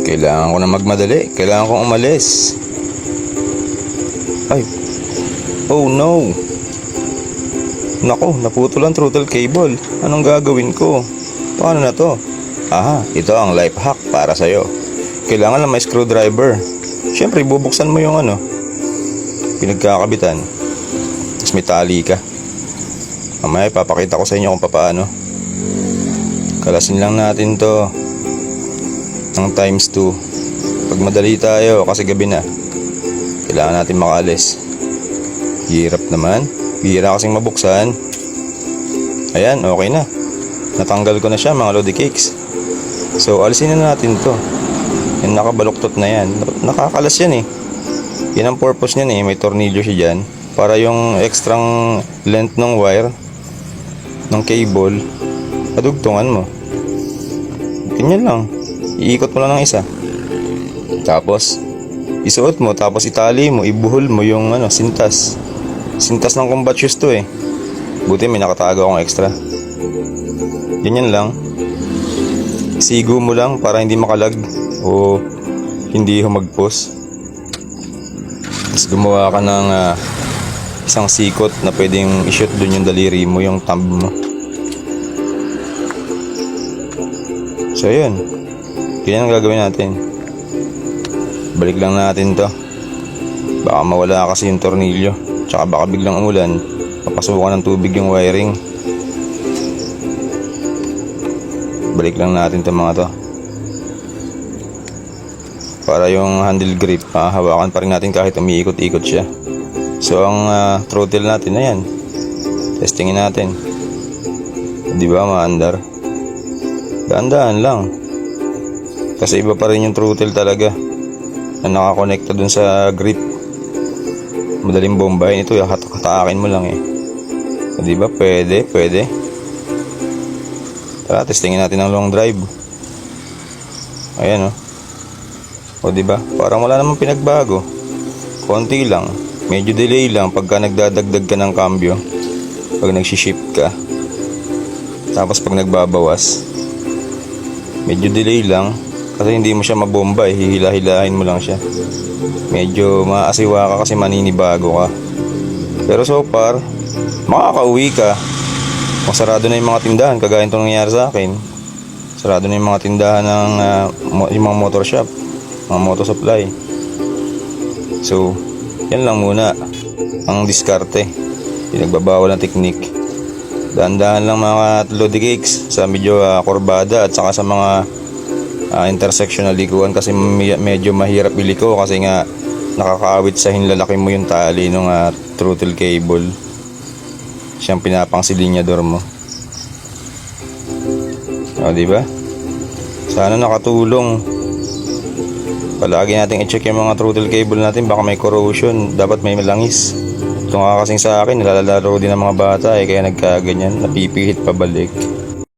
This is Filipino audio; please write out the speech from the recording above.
Kailangan ko na magmadali. Kailangan kong umalis. Ay. Oh no. Nako, naputol ang throttle cable. Anong gagawin ko? Paano na to? Aha, ito ang life hack para sa'yo. Kailangan lang may screwdriver. Siyempre, bubuksan mo yung pinagkakabitan. Tapos may tali ka. Mamaya ipapakita ko sa inyo kung paano. Kalasin lang natin to ng times 2. Pag madali tayo kasi gabi na, kailangan natin makaalis. Hirap naman. Bihira kasing mabuksan. Ayan, okay na. Natanggal ko na siya mga Lodi Cakes. So alisin na natin to. Yung nakabaluktot na yan, nakakalas yan eh. Yan ang purpose niyan eh. May tornilyo siya dyan para yung extrang length ng wire ng cable padugtungan mo. Ganyan lang. Iikot mo lang ng isa. Tapos isuot mo, tapos itali mo, ibuhol mo yung sintas. Sintas ng combat shoes to eh. Buti may nakatago akong extra. Ganyan lang. Sigo mo lang para hindi makalag o hindi humagpos. Tapos gumawa ka ng isang sikot na pwedeng i-shoot dun yung daliri mo, yung thumb mo. So yun. Ganyan ang gagawin natin. Balik lang natin to. Baka mawala kasi yung tornilyo. Tsaka baka biglang umulan, papasukan ng tubig yung wiring. Balik lang natin to mga to. Para yung handle grip, hawakan pa rin natin kahit umiikot-ikot siya. So ang throttle natin, ayan. Testingin natin. Di ba maandar? Daan-daan lang. Kasi iba pa rin yung throttle talaga na nakakonekta dun sa grip. Madaling bombahin ito, hatakain mo lang eh. O, diba? Pwede. Tara, testingin natin ang long drive. Ayan o, diba? Parang wala namang pinagbago. Konti lang. Medyo delay lang pagka nagdadagdag ka ng cambio. Pag nagsishift ka. Tapos pag nagbabawas, medyo delay lang. Kasi hindi mo siya mabomba eh. Hihila-hilahin mo lang siya. Medyo maasiwa ka kasi maninibago ka. Pero so far, makakauwi ka. Kung sarado na yung mga tindahan, kagaya itong nangyari sa akin. Sarado na yung mga tindahan ng yung mga motor shop, mga motor supply. So, yan lang muna ang diskarte. Pinagbabawal ng teknik. Dahan-dahan lang mga Lodi Cakes sa medyo kurbada at saka sa mga intersection na likuan kasi medyo mahirap iliko kasi nga nakakaawit sa hinlalaki mo yung tali ng throttle cable. Siyang pinapangsilinador mo. O, diba? Sana nakatulong. Palagi natin i-check yung mga throttle cable natin, baka may corrosion, dapat may malangis. Ito nga kasing sa akin, nilalaro din ng mga bata kaya nagkaganyan, napipilit pabalik.